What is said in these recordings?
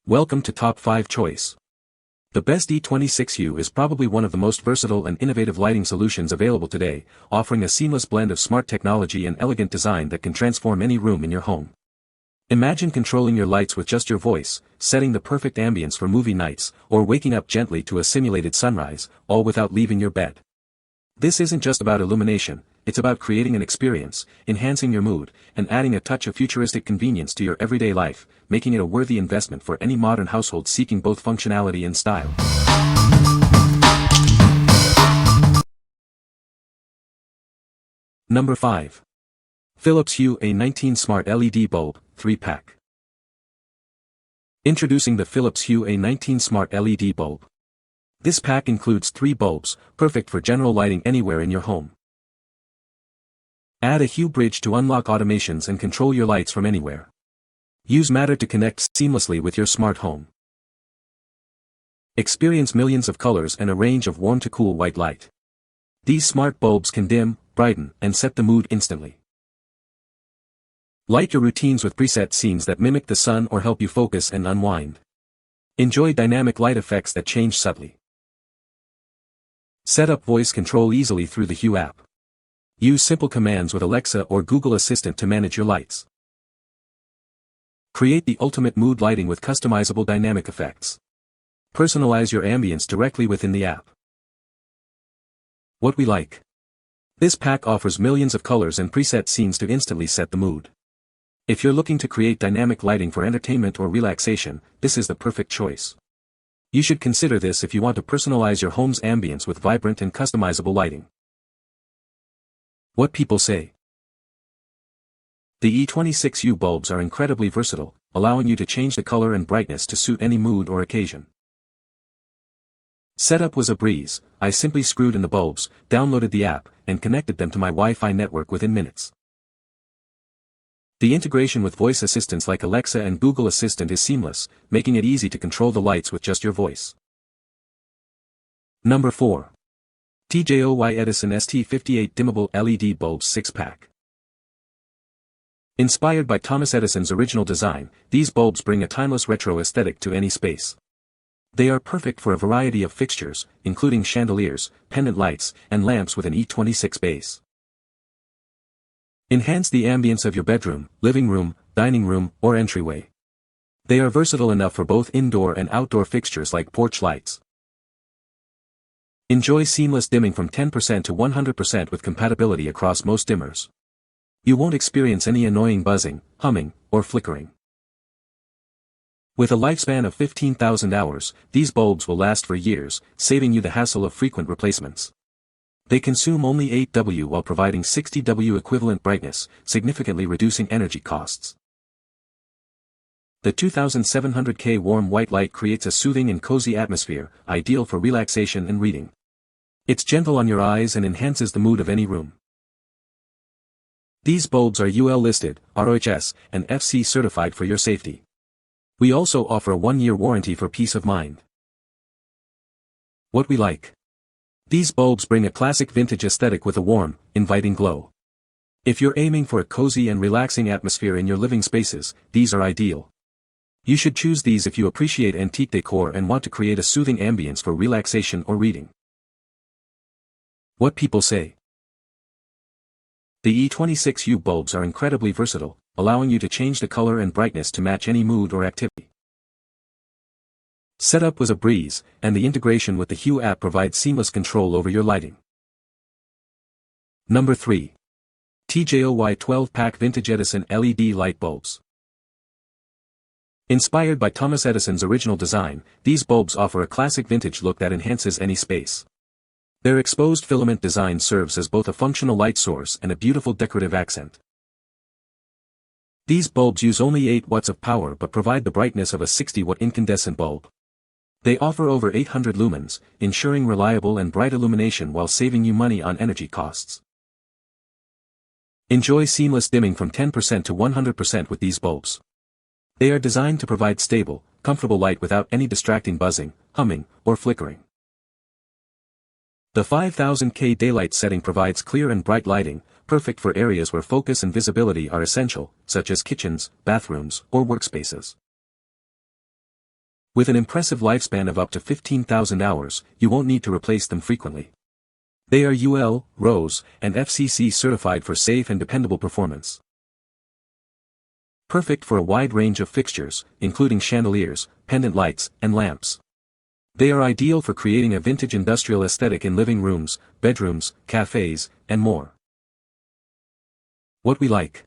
Welcome to Top 5 Choice. The best E26 Hue is probably one of the most versatile and innovative lighting solutions available today, offering a seamless blend of smart technology and elegant design that can transform any room in your home. Imagine controlling your lights with just your voice, setting the perfect ambience for movie nights, or waking up gently to a simulated sunrise, all without leaving your bed. This isn't just about illumination, it's about creating an experience, enhancing your mood, and adding a touch of futuristic convenience to your everyday life, making it a worthy investment for any modern household seeking both functionality and style. Number 5. Philips Hue A19 Smart LED Bulb, 3-pack. Introducing the Philips Hue A19 Smart LED Bulb. This pack includes 3 bulbs, perfect for general lighting anywhere in your home. Add a Hue bridge to unlock automations and control your lights from anywhere. Use Matter to connect seamlessly with your smart home. Experience millions of colors and a range of warm to cool white light. These smart bulbs can dim, brighten, and set the mood instantly. Light your routines with preset scenes that mimic the sun or help you focus and unwind. Enjoy dynamic light effects that change subtly. Set up voice control easily through the Hue app. Use simple commands with Alexa or Google Assistant to manage your lights. Create the ultimate mood lighting with customizable dynamic effects. Personalize your ambience directly within the app. What we like. This pack offers millions of colors and preset scenes to instantly set the mood. If you're looking to create dynamic lighting for entertainment or relaxation, this is the perfect choice. You should consider this if you want to personalize your home's ambience with vibrant and customizable lighting. What people say. The E26 Hue bulbs are incredibly versatile, allowing you to change the color and brightness to suit any mood or occasion. Setup was a breeze. I simply screwed in the bulbs, downloaded the app, and connected them to my Wi-Fi network within minutes. The integration with voice assistants like Alexa and Google Assistant is seamless, making it easy to control the lights with just your voice. Number 4. TJOY Edison ST58 Dimmable LED Bulbs 6-pack. Inspired by Thomas Edison's original design, these bulbs bring a timeless retro aesthetic to any space. They are perfect for a variety of fixtures, including chandeliers, pendant lights, and lamps with an E26 base. Enhance the ambience of your bedroom, living room, dining room, or entryway. They are versatile enough for both indoor and outdoor fixtures like porch lights. Enjoy seamless dimming from 10% to 100% with compatibility across most dimmers. You won't experience any annoying buzzing, humming, or flickering. With a lifespan of 15,000 hours, these bulbs will last for years, saving you the hassle of frequent replacements. They consume only 8 W while providing 60 W equivalent brightness, significantly reducing energy costs. The 2700K warm white light creates a soothing and cozy atmosphere, ideal for relaxation and reading. It's gentle on your eyes and enhances the mood of any room. These bulbs are UL listed, RoHS, and FC certified for your safety. We also offer a 1-year warranty for peace of mind. What we like. These bulbs bring a classic vintage aesthetic with a warm, inviting glow. If you're aiming for a cozy and relaxing atmosphere in your living spaces, these are ideal. You should choose these if you appreciate antique decor and want to create a soothing ambience for relaxation or reading. What people say. The E26 Hue bulbs are incredibly versatile, allowing you to change the color and brightness to match any mood or activity. Setup was a breeze, and the integration with the Hue app provides seamless control over your lighting. Number 3. TJOY 12-pack Vintage Edison LED Light Bulbs. Inspired by Thomas Edison's original design, these bulbs offer a classic vintage look that enhances any space. Their exposed filament design serves as both a functional light source and a beautiful decorative accent. These bulbs use only 8 watts of power but provide the brightness of a 60-watt incandescent bulb. They offer over 800 lumens, ensuring reliable and bright illumination while saving you money on energy costs. Enjoy seamless dimming from 10% to 100% with these bulbs. They are designed to provide stable, comfortable light without any distracting buzzing, humming, or flickering. The 5000K daylight setting provides clear and bright lighting, perfect for areas where focus and visibility are essential, such as kitchens, bathrooms, or workspaces. With an impressive lifespan of up to 15,000 hours, you won't need to replace them frequently. They are UL, RoHS, and FCC certified for safe and dependable performance. Perfect for a wide range of fixtures, including chandeliers, pendant lights, and lamps. They are ideal for creating a vintage industrial aesthetic in living rooms, bedrooms, cafes, and more. What we like.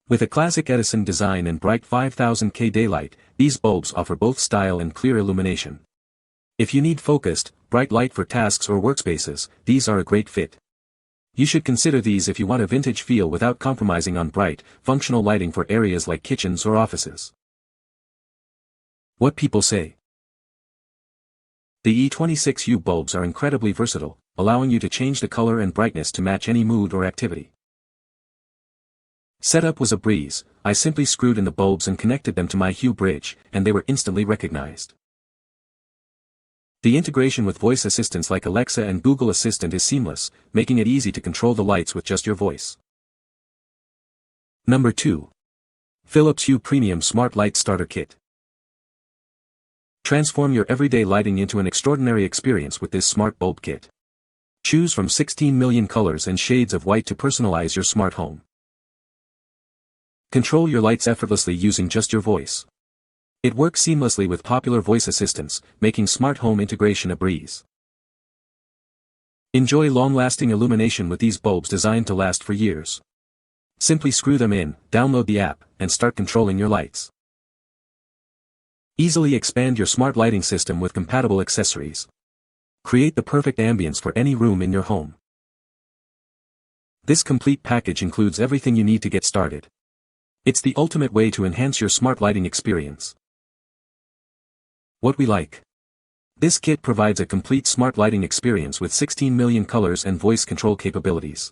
With a classic Edison design and bright 5000K daylight, these bulbs offer both style and clear illumination. If you need focused, bright light for tasks or workspaces, these are a great fit. You should consider these if you want a vintage feel without compromising on bright, functional lighting for areas like kitchens or offices. What people say. The E26 Hue bulbs are incredibly versatile, allowing you to change the color and brightness to match any mood or activity. Setup was a breeze. I simply screwed in the bulbs and connected them to my Hue bridge, and they were instantly recognized. The integration with voice assistants like Alexa and Google Assistant is seamless, making it easy to control the lights with just your voice. Number 2. Philips Hue Premium Smart Light Starter Kit. Transform your everyday lighting into an extraordinary experience with this smart bulb kit. Choose from 16 million colors and shades of white to personalize your smart home. Control your lights effortlessly using just your voice. It works seamlessly with popular voice assistants, making smart home integration a breeze. Enjoy long-lasting illumination with these bulbs designed to last for years. Simply screw them in, download the app, and start controlling your lights. Easily expand your smart lighting system with compatible accessories. Create the perfect ambience for any room in your home. This complete package includes everything you need to get started. It's the ultimate way to enhance your smart lighting experience. What we like. This kit provides a complete smart lighting experience with 16 million colors and voice control capabilities.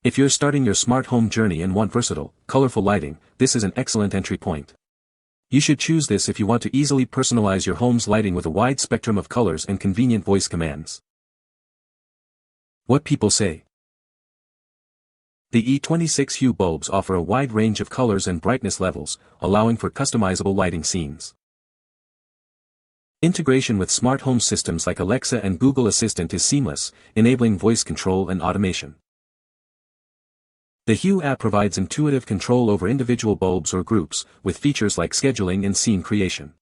If you're starting your smart home journey and want versatile, colorful lighting, this is an excellent entry point. You should choose this if you want to easily personalize your home's lighting with a wide spectrum of colors and convenient voice commands. What people say. The E26 Hue bulbs offer a wide range of colors and brightness levels, allowing for customizable lighting scenes. Integration with smart home systems like Alexa and Google Assistant is seamless, enabling voice control and automation. The Hue app provides intuitive control over individual bulbs or groups, with features like scheduling and scene creation.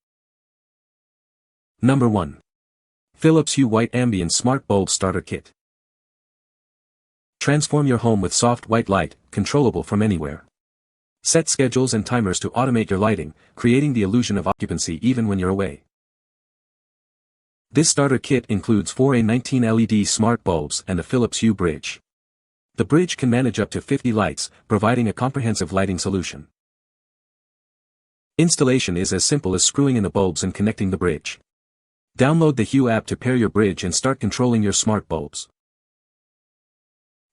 Number 1. Philips Hue White Ambiance Smart Bulb Starter Kit. Transform your home with soft white light, controllable from anywhere. Set schedules and timers to automate your lighting, creating the illusion of occupancy even when you're away. This starter kit includes 4 A19 LED smart bulbs and a Philips Hue bridge. The bridge can manage up to 50 lights, providing a comprehensive lighting solution. Installation is as simple as screwing in the bulbs and connecting the bridge. Download the Hue app to pair your bridge and start controlling your smart bulbs.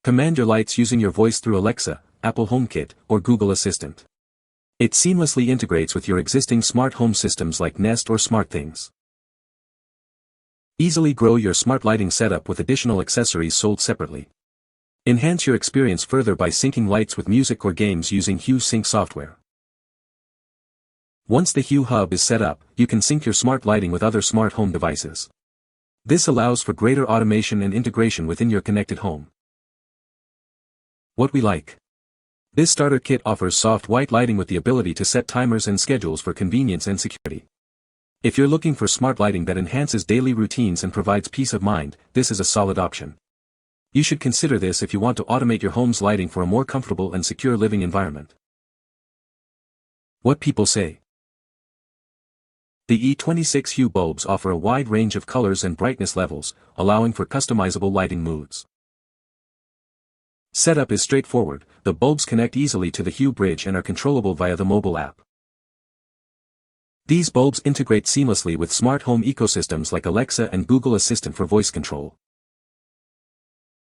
Command your lights using your voice through Alexa, Apple HomeKit, or Google Assistant. It seamlessly integrates with your existing smart home systems like Nest or SmartThings. Easily grow your smart lighting setup with additional accessories sold separately. Enhance your experience further by syncing lights with music or games using Hue Sync software. Once the Hue Hub is set up, you can sync your smart lighting with other smart home devices. This allows for greater automation and integration within your connected home. What we like. This starter kit offers soft white lighting with the ability to set timers and schedules for convenience and security. If you're looking for smart lighting that enhances daily routines and provides peace of mind, this is a solid option. You should consider this if you want to automate your home's lighting for a more comfortable and secure living environment. What people say. The E26 Hue bulbs offer a wide range of colors and brightness levels, allowing for customizable lighting moods. Setup is straightforward. The bulbs connect easily to the Hue bridge and are controllable via the mobile app. These bulbs integrate seamlessly with smart home ecosystems like Alexa and Google Assistant for voice control.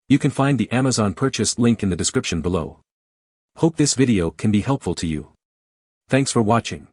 You can find the Amazon purchase link in the description below. Hope this video can be helpful to you. Thanks for watching.